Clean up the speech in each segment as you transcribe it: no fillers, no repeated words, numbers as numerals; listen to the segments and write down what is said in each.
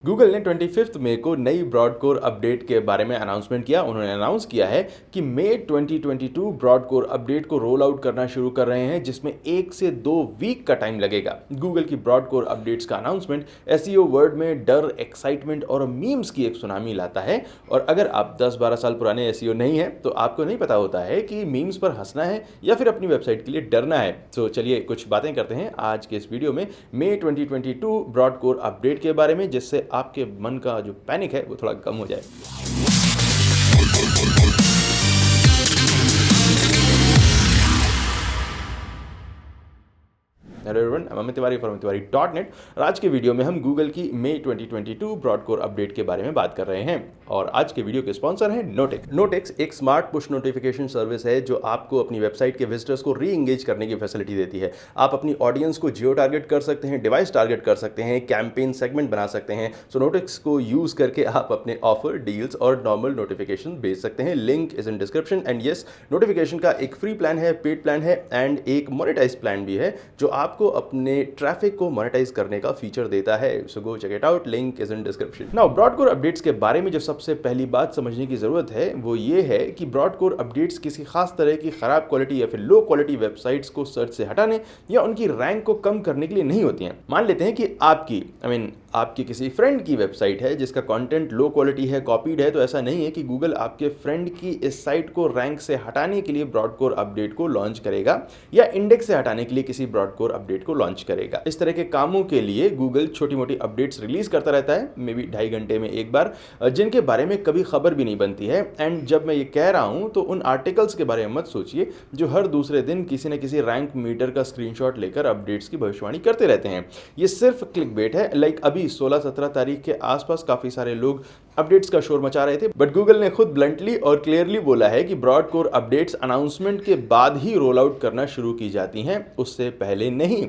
Google ने 25 मई को नई ब्रॉड कोर अपडेट के बारे में अनाउंसमेंट किया। उन्होंने अनाउंस किया है कि मई 2022 ब्रॉड कोर अपडेट को रोल आउट करना शुरू कर रहे हैं, जिसमें 1 से 2 वीक का टाइम लगेगा। गूगल की ब्रॉड कोर अपडेट्स का अनाउंसमेंट एसईओ वर्ल्ड में डर, एक्साइटमेंट और मीम्स की एक सुनामी लाता है। और अगर आप 10-12 साल पुराने एसईओ नहीं है तो आपको नहीं पता होता है कि मीम्स पर हंसना है या फिर अपनी वेबसाइट के लिए डरना है। तो चलिए कुछ बातें करते हैं आज के इस वीडियो में मई 2022 ब्रॉड कोर अपडेट के बारे में, जिससे आपके मन का जो पैनिक है वो थोड़ा कम हो जाए। हेलो एवरीवन, मैं अमित तिवारी फ्रॉम तिवारी.net। आज के वीडियो में हम गूगल की मई 2022 ब्रॉड कोर अपडेट के बारे में बात कर रहे हैं और आज के वीडियो के स्पॉन्सर हैं नोटेक्स। नोटेक्स एक स्मार्ट पुश नोटिफिकेशन सर्विस है जो आपको अपनी वेबसाइट के विजिटर्स को री एंगेज करने की फैसिलिटी देती है। आप अपनी ऑडियंस को जियो टारगेट कर सकते हैं, डिवाइस टारगेट कर सकते हैं, कैंपेन सेगमेंट बना सकते हैं। सो नोटेक्स को यूज करके आप अपने ऑफर, डील्स और नॉर्मल नोटिफिकेशन भेज सकते हैं। Link is in description. And yes, notification का एक फ्री प्लान है, पेड प्लान है एंड एक मोनेटाइज प्लान भी है जो आपको अपने ट्रैफिक को मोनेटाइज करने का फीचर देता है। So go check it out, link is in description. Now broad core updates के बारे में जो सबसे पहली बात समझने की जरूरत है वो ये है कि ब्रॉड कोर अपडेट्स किसी खास तरह की खराब क्वालिटी या फिर लो क्वालिटी वेबसाइट्स को सर्च से हटाने या उनकी रैंक को कम करने के लिए नहीं होती हैं। मान लेते हैं कि आपकी किसी फ्रेंड की वेबसाइट है जिसका कंटेंट लो क्वालिटी है, कॉपीड है, तो ऐसा नहीं है कि गूगल आपके फ्रेंड की इस साइट को रैंक से हटाने के लिए ब्रॉड कोर अपडेट को लॉन्च करेगा या इंडेक्स से हटाने के लिए किसी ब्रॉड कोर अपडेट को लॉन्च करेगा। इस तरह के कामों के लिए गूगल छोटी मोटी अपडेट्स रिलीज करता रहता है, मे बी 2.5 घंटे में एक बार, जिनके बारे में कभी खबर भी नहीं बनती है। एंड जब मैं ये कह रहा हूं तो उन आर्टिकल्स के बारे में मत सोचिए जो हर दूसरे दिन किसी न किसी रैंक मीटर का स्क्रीनशॉट लेकर अपडेट्स की भविष्यवाणी करते रहते हैं। ये सिर्फ क्लिकबेट है। लाइक अभी 16-17 तारीख के आसपास काफी सारे लोग अपडेट्स का शोर मचा रहे थे, बट गूगल ने खुद ब्लंटली और क्लियरली बोला है कि ब्रॉड कोर अपडेट्स अनाउंसमेंट के बाद ही रोल आउट करना शुरू की जाती हैं, उससे पहले नहीं।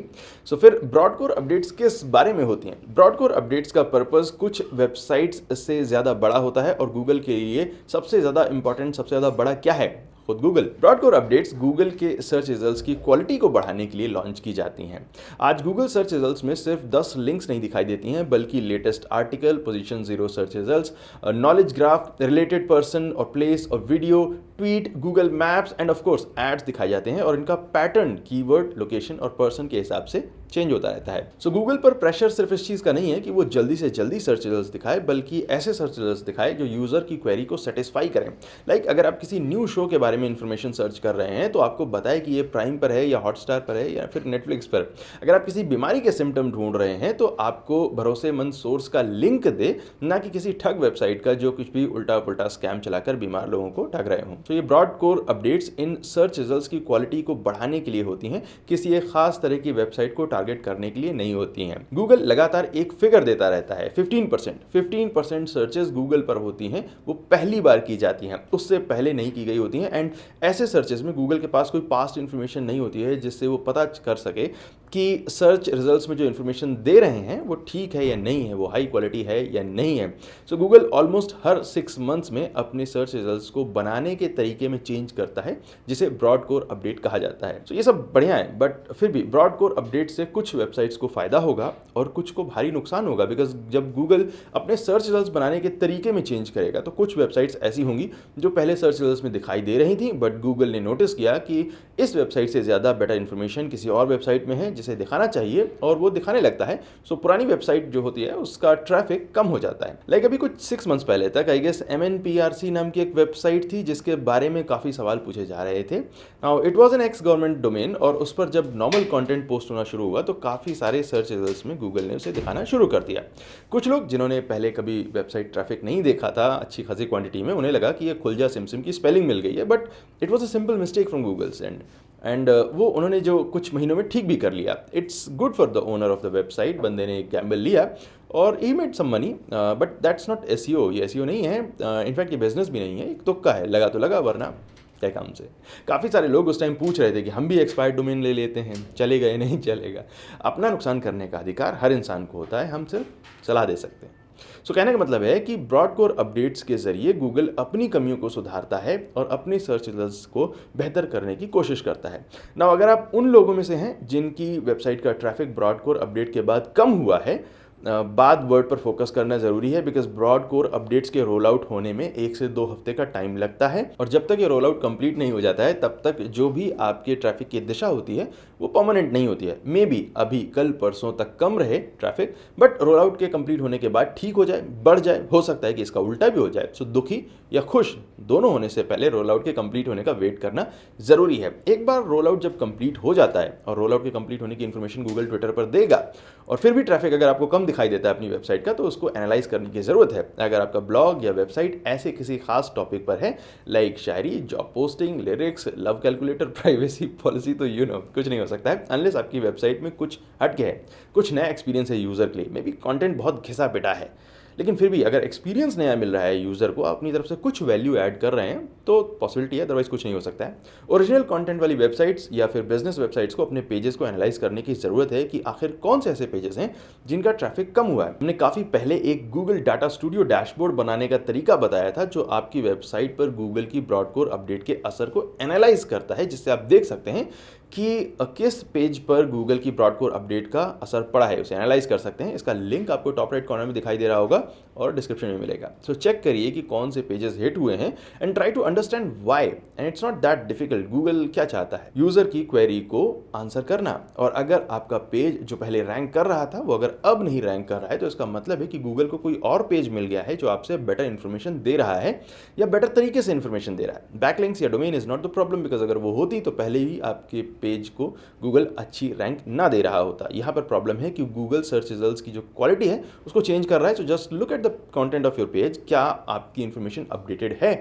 सो फिर ब्रॉड कोर अपडेट्स किस बारे में होती हैं? ब्रॉड कोर अपडेट्स का पर्पस कुछ वेबसाइट्स से ज्यादा बड़ा होता है और गूगल के लिए सबसे ज्यादा इंपॉर्टेंट, सबसे ज्यादा बड़ा क्या है? खुद Google. Broad core updates Google के सर्च रिजल्ट्स की क्वालिटी को बढ़ाने के लिए लॉन्च की जाती हैं। आज गूगल सर्च रिजल्ट्स में सिर्फ 10 लिंक्स नहीं दिखाई देती हैं, बल्कि latest article, position 0 search results, knowledge graph, related person और प्लेस और video, tweet, Google maps and of course ads दिखाए जाते हैं और इनका पैटर्न कीवर्ड, लोकेशन और पर्सन के हिसाब से चेंज होता रहता है। सो गूगल पर प्रेशर सिर्फ इस चीज का नहीं है कि वो जल्दी से जल्दी सर्च रिजल्ट्स दिखाए, बल्कि ऐसे सर्च रिजल्ट्स दिखाए जो यूजर की क्वेरी को सेटिस्फाई करें। लाइक अगर आप किसी न्यू शो के बारे में इंफॉर्मेशन सर्च कर रहे हैं तो आपको बताए कि ये प्राइम पर है या हॉटस्टार पर है या फिर नेटफ्लिक्स पर। अगर आप किसी बीमारी के सिम्टम ढूंढ रहे हैं तो आपको भरोसेमंद सोर्स का लिंक दे, ना कि किसी ठग वेबसाइट का जो कुछ भी उल्टा पुल्टा स्कैम चलाकर बीमार लोगों को ठग रहे हों। तो ये ब्रॉड कोर अपडेट्स इन सर्च रिजल्ट्स की क्वालिटी को बढ़ाने के लिए होती हैं, किसी एक खास तरह की वेबसाइट को टारगेट करने के लिए नहीं होती हैं। गूगल लगातार एक फिगर देता रहता है, 15% सर्चेस गूगल पर होती हैं वो पहली बार की जाती हैं, उससे पहले नहीं की गई होती हैं। एंड ऐसे सर्चेस में गूगल के पास कोई पास्ट इंफॉर्मेशन नहीं होती है जिससे वो पता कर सके कि सर्च रिजल्ट्स में जो इंफॉर्मेशन दे रहे हैं वो ठीक है या नहीं है, वो हाई क्वालिटी है या नहीं है। सो गूगल ऑलमोस्ट हर 6 मंथ्स में अपने सर्च रिजल्ट्स को बनाने के तरीके में चेंज करता है, जिसे ब्रॉड कोर अपडेट कहा जाता है। सो ये सब बढ़िया है, बट फिर भी ब्रॉड कोर अपडेट से कुछ वेबसाइट्स को फायदा होगा और कुछ को भारी नुकसान होगा। बिकॉज जब गूगल अपने सर्च रिजल्ट्स बनाने के तरीके में चेंज करेगा तो कुछ वेबसाइट्स ऐसी होंगी जो पहले सर्च रिजल्ट्स में दिखाई दे रही थी, बट गूगल ने नोटिस किया कि इस वेबसाइट से ज्यादा बेटर इंफॉर्मेशन किसी और वेबसाइट में है जिसे दिखाना चाहिए, और वो दिखाने लगता है। सो पुरानी वेबसाइट जो होती है उसका ट्रैफिक कम हो जाता है। लाइक अभी कुछ 6 मंथ्स पहले तक आई गेस MNPRC नाम की एक वेबसाइट थी जिसके बारे में काफी सवाल पूछे जा रहे थे। Now it was an x government domain और उस पर जब नॉर्मल कंटेंट पोस्ट होना शुरू हुआ तो काफी सारे सर्च रिजल्ट्स में गूगल ने उसे दिखाना शुरू कर दिया। कुछ लोग जिन्होंने पहले कभी वेबसाइट ट्रैफिक नहीं देखा था अच्छी खासी क्वांटिटी में, उन्हें लगा कि ये खुलजा सिमसिम की स्पेलिंग मिल गई है, but it was a simple mistake from Google's and वो उन्होंने जो कुछ महीनों में ठीक भी कर लिया। It's good for the owner of the website. बंदे ने एक गैम्बल लिया और he made some money, but that's not SEO. ये एसईओ नहीं है, इनफैक्ट ये बिजनेस भी नहीं है, एक तुक्का है, लगा तो लगा वरना क्या काम से। काफ़ी सारे लोग उस टाइम पूछ रहे थे कि हम भी एक्सपायर्ड डोमेन ले लेते हैं, चलेगा या नहीं चलेगा। अपना नुकसान करने का अधिकार हर इंसान को होता है, हम सिर्फ सलाह दे सकते हैं। सो कहने का मतलब है कि ब्रॉड कोर अपडेट्स के जरिए गूगल अपनी कमियों को सुधारता है और अपने सर्च रिजल्ट्स को बेहतर करने की कोशिश करता है। नाउ अगर आप उन लोगों में से हैं जिनकी वेबसाइट का ट्रैफिक ब्रॉड कोर अपडेट के बाद कम हुआ है बाद वर्ड पर फोकस करना ज़रूरी है, बिकॉज ब्रॉड कोर अपडेट्स के रोल आउट होने में 1 से 2 हफ्ते का टाइम लगता है और जब तक ये रोल आउट कंप्लीट नहीं हो जाता है तब तक जो भी आपके ट्रैफिक की दिशा होती है वो परमानेंट नहीं होती है। मे बी अभी कल परसों तक कम रहे ट्रैफिक, बट रोल आउट के कंप्लीट होने के बाद ठीक हो जाए, बढ़ जाए, हो सकता है कि इसका उल्टा भी हो जाए। सो दुखी या खुश दोनों होने से पहले रोल आउट के कंप्लीट होने का वेट करना ज़रूरी है। एक बार रोल आउट जब कंप्लीट हो जाता है और रोल आउट के कंप्लीट होने की इन्फॉर्मेशन गूगल ट्विटर पर देगा और फिर भी ट्रैफिक अगर आपको कम दिखाई देता है अपनी वेबसाइट का, तो उसको एनालाइज करने की ज़रूरत है। अगर आपका ब्लॉग या वेबसाइट ऐसे किसी खास टॉपिक पर है लाइक शायरी, job posting, lyrics, love calculator, privacy policy, तो कुछ नहीं हो सकता है अनलेस आपकी वेबसाइट में कुछ हटके है, कुछ नया एक्सपीरियंस है यूज़र के लिए। मे बी कंटेंट बहुत घिसा पिटा है, लेकिन फिर भी अगर एक्सपीरियंस नया मिल रहा है यूज़र को, अपनी तरफ से कुछ वैल्यू ऐड कर रहे हैं, तो पॉसिबिलिटी है, अदरवाइज कुछ नहीं हो सकता है। ओरिजिनल कंटेंट वाली वेबसाइट्स या फिर बिजनेस वेबसाइट्स को अपने पेजेस को एनालाइज करने की ज़रूरत है कि आखिर कौन से ऐसे पेजेस हैं जिनका ट्रैफिक कम हुआ है। हमने काफ़ी पहले एक गूगल डाटा स्टूडियो डैशबोर्ड बनाने का तरीका बताया था जो आपकी वेबसाइट पर गूगल की ब्रॉडकोर अपडेट के असर को एनालाइज करता है, जिससे आप देख सकते हैं कि किस पेज पर गूगल की ब्रॉडकोर अपडेट का असर पड़ा है, उसे एनालाइज कर सकते हैं। इसका लिंक आपको टॉप राइट कॉर्नर में दिखाई दे रहा होगा और डिस्क्रिप्शन में मिलेगा। सो चेक करिए कि कौन से पेजेस हिट हुए हैं and try to understand why, and it's not that difficult. Google क्या चाहता है, यूजर की क्वेरी को आंसर करना, और अगर आपका पेज जो पहले रैंक कर रहा था वो अगर अब नहीं रैंक कर रहा है तो इसका मतलब है कि गूगल को कोई और पेज मिल गया है जो आपसे बेटर इन्फॉर्मेशन दे रहा है या बेटर तरीके से इन्फॉर्मेशन दे रहा है। बैकलिंक्स या domain is not the problem, because अगर वो होती तो पहले ही आपके पेज को गूगल अच्छी रैंक ना दे रहा होता। यहाँ पर प्रॉब्लम है कि गूगल सर्च रिजल्ट्स की जो क्वालिटी है उसको चेंज कर रहा है। So just look at the content of your page, क्या आपकी इन्फॉर्मेशन अपडेटेड है?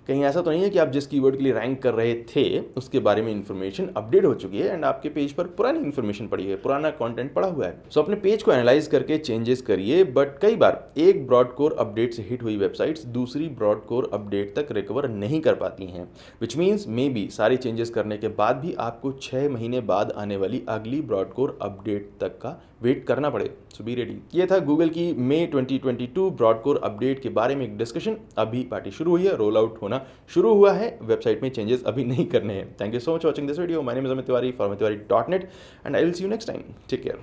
कहीं ऐसा तो नहीं है कि आप जिस कीवर्ड के लिए रैंक कर रहे थे उसके बारे में इन्फॉर्मेशन अपडेट हो चुकी है एंड आपके पेज पर पुरानी इन्फॉर्मेशन पड़ी है, पुराना कंटेंट पड़ा हुआ है। सो अपने पेज को एनालाइज करके चेंजेस करिए, बट कई बार एक ब्रॉडकोर अपडेट से हिट हुई वेबसाइट्स दूसरी ब्रॉडकोर अपडेट तक रिकवर नहीं कर पाती हैं, विच मीन्स मे बी सारे चेंजेस करने के बाद भी आपको 6 महीने बाद आने वाली अगली ब्रॉडकोर अपडेट तक का वेट करना पड़े। सो बी रेडी। ये था गूगल की मई 2022 ब्रॉडकोर अपडेट के बारे में एक डिस्कशन। अभी पार्टी शुरू हुई है, रोल आउट होना शुरू हुआ है, वेबसाइट में चेंजेस अभी नहीं करने हैं। Thank you so much watching this video. My name is Amit Tiwari, for amittiwari.net, and I will see you next time. Take care.